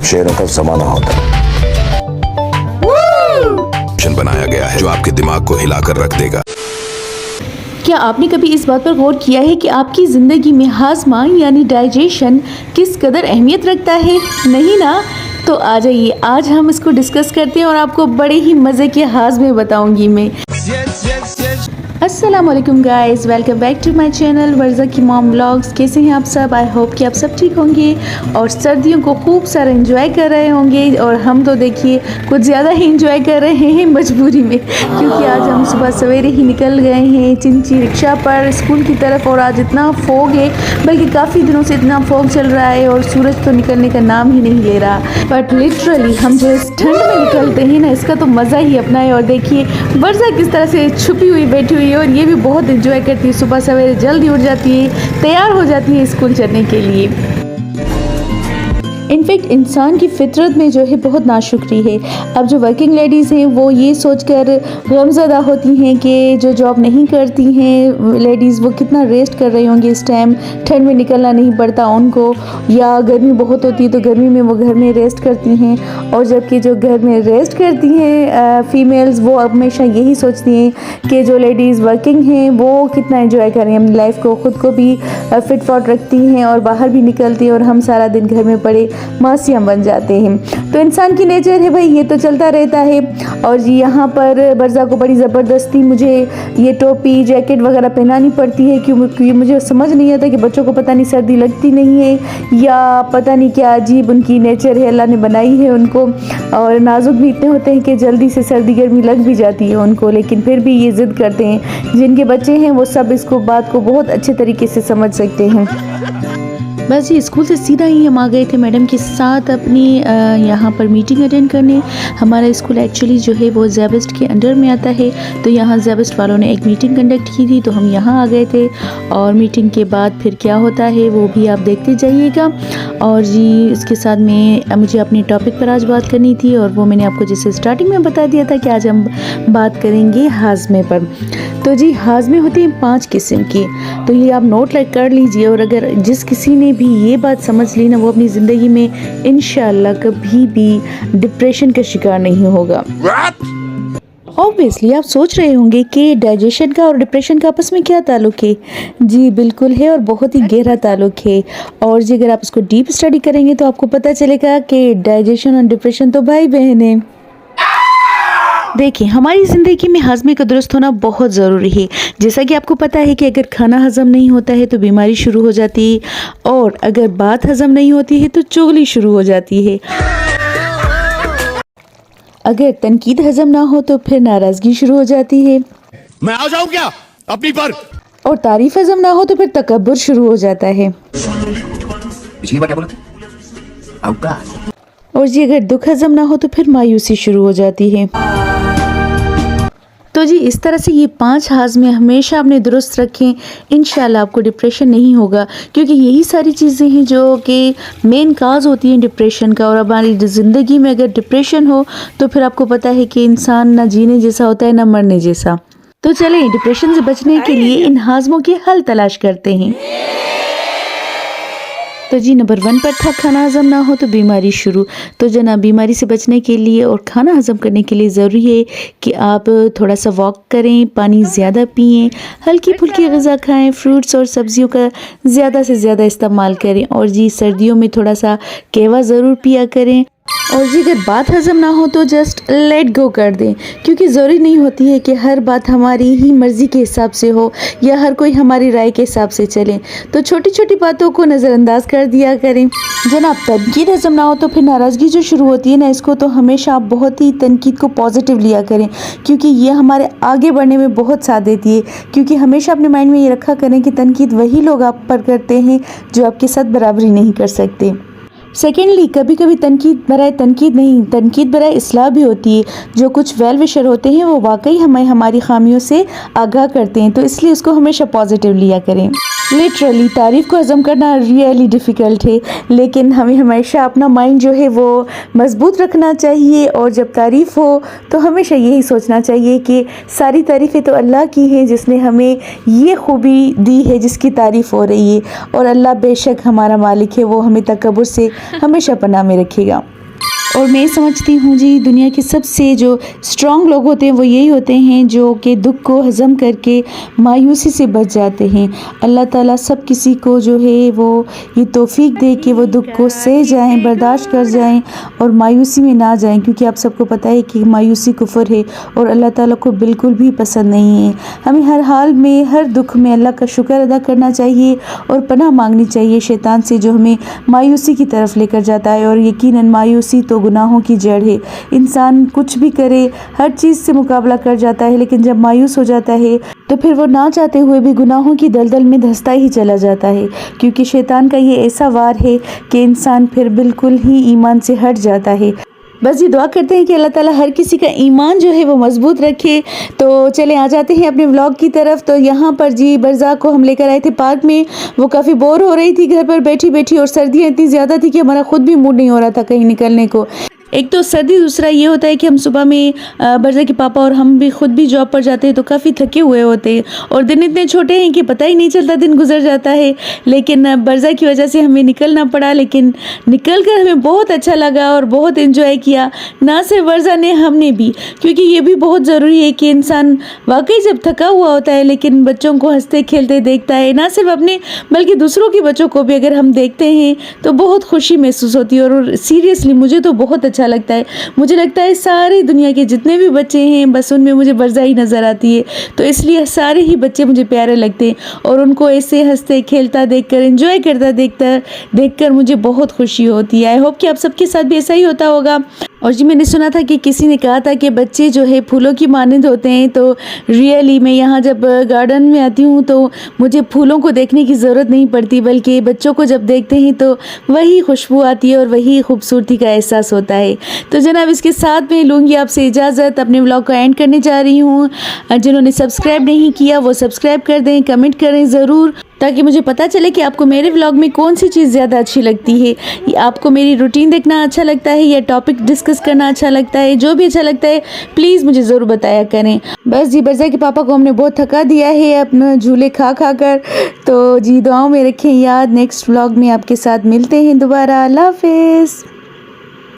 शेरों का जमाना होता है। बनाया गया है जो आपके दिमाग को हिलाकर रख देगा। क्या आपने कभी इस बात पर गौर किया है कि आपकी ज़िंदगी में हाजमा यानी डाइजेशन किस कदर अहमियत रखता है? नहीं ना? तो आ जाइए, आज हम इसको डिस्कस करते हैं और आपको बड़े ही मज़े के हाजमे बताऊंगी मैं। अस्सलाम वालेकुम guys, welcome back to my channel Warza की मॉम व्लॉग्स। कैसे हैं आप सब? आई होप कि आप सब ठीक होंगे और सर्दियों को खूब सारा एंजॉय कर रहे होंगे। और हम तो देखिए कुछ ज़्यादा ही एंजॉय कर रहे हैं मजबूरी में, क्योंकि आज हम सुबह सवेरे ही निकल गए हैं चिंची रिक्शा पर स्कूल की तरफ। और आज इतना फॉग है, बल्कि काफ़ी दिनों से इतना फॉग चल रहा है और सूरज तो निकलने का नाम ही नहीं ले रहा। बट लिटरली हम जो इस ठंड में निकलते हैं ना, इसका तो मज़ा ही अपना है। और देखिए वर्षा किस तरह से छुपी हुई बैठी हुई है और ये भी बहुत एंजॉय करती है। सुबह सवेरे जल्दी उठ जाती है, तैयार हो जाती है स्कूल चलने के लिए। इनफैक्ट इंसान की फितरत में जो है बहुत नाशुक्री है। अब जो वर्किंग लेडीज़ हैं वो ये सोचकर गमज़दा होती हैं कि जो जॉब नहीं करती हैं लेडीज़ वो कितना रेस्ट कर रही होंगी इस टाइम, ठंड में निकलना नहीं पड़ता उनको, या गर्मी बहुत होती है तो गर्मी में वो घर में रेस्ट करती हैं। और जबकि जो घर में रेस्ट करती हैं फ़ीमेल्स, वो हमेशा यही सोचती हैं कि जो लेडीज़ वर्किंग हैं वो कितना एंजॉय करें अपनी लाइफ को, ख़ुद को भी फिट फॉट रखती हैं और बाहर भी निकलती हैं, और हम सारा दिन घर में पड़े मासियाँ बन जाते हैं। तो इंसान की नेचर है भाई, ये तो चलता रहता है। और जी यहाँ पर वर्ज़ा को बड़ी ज़बरदस्ती मुझे ये टोपी जैकेट वगैरह पहनानी पड़ती है, क्योंकि मुझे समझ नहीं आता कि बच्चों को पता नहीं सर्दी लगती नहीं है या पता नहीं क्या अजीब उनकी नेचर है, अल्लाह ने बनाई है उनको। और नाजुक भी इतने होते हैं कि जल्दी से सर्दी गर्मी लग भी जाती है उनको, लेकिन फिर भी ये ज़िद करते हैं। जिनके बच्चे हैं वो सब इसको बात को बहुत अच्छे तरीके से समझ सकते हैं। बस ये स्कूल से सीधा ही हम आ गए थे मैडम के साथ अपनी यहाँ पर मीटिंग अटेंड करने। हमारा स्कूल एक्चुअली जो है वो ज़ेबस्ट के अंडर में आता है, तो यहाँ ज़ेबस्ट वालों ने एक मीटिंग कंडक्ट की थी, तो हम यहाँ आ गए थे। और मीटिंग के बाद फिर क्या होता है वो भी आप देखते जाइएगा। और जी इसके साथ में मुझे अपने टॉपिक पर आज बात करनी थी, और वो मैंने आपको जैसे स्टार्टिंग में बता दिया था कि आज हम बात करेंगे हाजमे पर। तो जी हाजमे होते हैं 5 किस्म के, तो ये आप नोट कर लीजिए। और अगर जिस किसी ने भी ये बात समझ ली ना, वो अपनी ज़िंदगी में इंशाअल्लाह कभी भी डिप्रेशन का शिकार नहीं होगा। ऑब्वियसली आप सोच रहे होंगे कि डाइजेशन का और डिप्रेशन का आपस में क्या ताल्लुक है। जी बिल्कुल है, और बहुत ही गहरा ताल्लुक है। और जी अगर आप इसको डीप स्टडी करेंगे तो आपको पता चलेगा कि डाइजेशन और डिप्रेशन तो भाई बहन है। देखिए हमारी ज़िंदगी में हाजमे का दुरुस्त होना बहुत ज़रूरी है। जैसा कि आपको पता है कि अगर खाना हज़म नहीं होता है तो बीमारी शुरू हो जाती है, और अगर बात हज़म नहीं होती है तो चुगली शुरू हो जाती है। अगर तनकीद हज़म ना हो तो फिर नाराज़गी शुरू हो जाती है। मैं आ जाऊं क्या अपनी पर? और तारीफ हज़म ना हो तो फिर तकब्बुर शुरू हो जाता है। पिछली बार क्या बोला था? और जी अगर दुख हज़म ना हो तो फिर मायूसी शुरू हो जाती है। तो जी इस तरह से ये 5 हाजमे हमेशा अपने दुरुस्त रखें, इंशाल्लाह आपको डिप्रेशन नहीं होगा, क्योंकि यही सारी चीज़ें हैं जो कि मेन काज होती हैं डिप्रेशन का। और हमारी ज़िंदगी में अगर डिप्रेशन हो तो फिर आपको पता है कि इंसान ना जीने जैसा होता है ना मरने जैसा। तो चलें डिप्रेशन से बचने के लिए इन हाजमों के हल तलाश करते हैं। तो जी नंबर 1 पर था खाना हज़म ना हो तो बीमारी शुरू। तो जनाब बीमारी से बचने के लिए और खाना हज़म करने के लिए ज़रूरी है कि आप थोड़ा सा वॉक करें, पानी ज़्यादा पिएं, हल्की फुल्की ग़िज़ा खाएं, फ्रूट्स और सब्जियों का ज़्यादा से ज़्यादा इस्तेमाल करें। और जी सर्दियों में थोड़ा सा कहवा ज़रूर पिया करें। और जी अगर बात हज़म ना हो तो जस्ट लेट गो कर दें, क्योंकि ज़रूरी नहीं होती है कि हर बात हमारी ही मर्ज़ी के हिसाब से हो या हर कोई हमारी राय के हिसाब से चले। तो छोटी छोटी बातों को नज़रअंदाज कर दिया करें। जनाब तनकीद हज़म ना हो तो फिर नाराज़गी जो शुरू होती है ना, इसको तो हमेशा आप बहुत ही तनकीद को पॉजिटिव लिया करें, क्योंकि ये हमारे आगे बढ़ने में बहुत साथ देती है। क्योंकि हमेशा अपने माइंड में ये रखा करें कि तनकीद वही लोग आप पर करते हैं जो आपके साथ बराबरी नहीं कर सकते। सेकेंडली कभी कभी तनकीद नहीं, तनकीद बराए इस्लाह भी होती है। जो कुछ वेल विशर होते हैं वो वाकई हमें हमारी खामियों से आगाह करते हैं, तो इसलिए उसको हमेशा पॉजिटिव लिया करें। लिटरली तारीफ़ को हज़म करना रियली डिफ़िकल्ट है, लेकिन हमें हमेशा अपना माइंड जो है वो मज़बूत रखना चाहिए, और जब तारीफ़ हो तो हमेशा यही सोचना चाहिए कि सारी तारीफ़ें तो अल्लाह की हैं जिसने हमें ये खूबी दी है जिसकी तारीफ़ हो रही है, और अल्लाह बेशक हमारा मालिक है, वो हमें तकब्बुर से हमेशा पनाह में रखेगा। और मैं समझती हूँ जी दुनिया के सबसे जो स्ट्रॉन्ग लोग होते हैं वो यही होते हैं जो कि दुख को हज़म करके मायूसी से बच जाते हैं। अल्लाह ताला सब किसी को जो है वो ये तौफीक दे कि वो दुख को सह जाएं, बर्दाश्त कर जाएं और मायूसी में ना जाएं, क्योंकि आप सबको पता है कि मायूसी कुफ्र है और अल्लाह ताला को बिल्कुल भी पसंद नहीं है। हमें हर हाल में, हर दुख में अल्लाह का शुक्र अदा करना चाहिए और पनाह मांगनी चाहिए शैतान से, जो हमें मायूसी की तरफ लेकर जाता है। और यकीनन मायूसी तो गुनाहों की जड़ है। इंसान कुछ भी करे, हर चीज़ से मुकाबला कर जाता है, लेकिन जब मायूस हो जाता है तो फिर वो ना चाहते हुए भी गुनाहों की दलदल में धंसता ही चला जाता है, क्योंकि शैतान का ये ऐसा वार है कि इंसान फिर बिल्कुल ही ईमान से हट जाता है। बस ये दुआ करते हैं कि अल्लाह ताला हर किसी का ईमान जो है वो मज़बूत रखे। तो चले आ जाते हैं अपने व्लॉग की तरफ। तो यहाँ पर जी बरज़ा को हम लेकर आए थे पार्क में। वो काफ़ी बोर हो रही थी घर पर बैठी बैठी, और सर्दियाँ इतनी ज़्यादा थी कि हमारा खुद भी मूड नहीं हो रहा था कहीं निकलने को। एक तो सर्दी, दूसरा ये होता है कि हम सुबह में बरज़ा के पापा और हम भी खुद भी जॉब पर जाते हैं तो काफ़ी थके हुए होते हैं, और दिन इतने छोटे हैं कि पता ही नहीं चलता दिन गुजर जाता है। लेकिन बरज़ा की वजह से हमें निकलना पड़ा, लेकिन निकल कर हमें बहुत अच्छा लगा और बहुत एंजॉय किया, ना सिर्फ बरज़ा ने, हमने भी, क्योंकि ये भी बहुत ज़रूरी है कि इंसान वाकई जब थका हुआ होता है लेकिन बच्चों को हंसते खेलते देखता है, ना सिर्फ अपने बल्कि दूसरों के बच्चों को भी अगर हम देखते हैं तो बहुत खुशी महसूस होती है। और सीरियसली मुझे तो बहुत अच्छा लगता है। मुझे लगता है सारी दुनिया के जितने भी बच्चे हैं बस उनमें मुझे बरज़ा ही नज़र आती है, तो इसलिए सारे ही बच्चे मुझे प्यारे लगते हैं, और उनको ऐसे हंसते खेलता देखकर, एंजॉय करता देखकर मुझे बहुत खुशी होती है। आई होप कि आप सबके साथ भी ऐसा ही होता होगा। और जी मैंने सुना था कि किसी ने कहा था कि बच्चे जो है फूलों की मानंद होते हैं, तो रियली मैं यहाँ जब गार्डन में आती हूँ तो मुझे फूलों को देखने की ज़रूरत नहीं पड़ती, बल्कि बच्चों को जब देखते हैं तो वही खुशबू आती है और वही खूबसूरती का एहसास होता है। तो जनाब इसके साथ मैं लूँगी आपसे इजाज़त, अपने व्लॉग को एंड करने जा रही हूँ। जिन्होंने सब्सक्राइब नहीं किया वो सब्सक्राइब कर दें, कमेंट करें ज़रूर, ताकि मुझे पता चले कि आपको मेरे व्लॉग में कौन सी चीज़ ज़्यादा अच्छी लगती है। आपको मेरी रूटीन देखना अच्छा लगता है या टॉपिक डिस्कस करना अच्छा लगता है, जो भी अच्छा लगता है प्लीज़ मुझे ज़रूर बताया करें। बस जी बरज़ा के पापा को हमने बहुत थका दिया है अपने झूले खा कर, तो जी दुआओं में रखें याद। नेक्स्ट व्लॉग में आपके साथ मिलते हैं दोबारा। अल्लाह हाफ़िज़।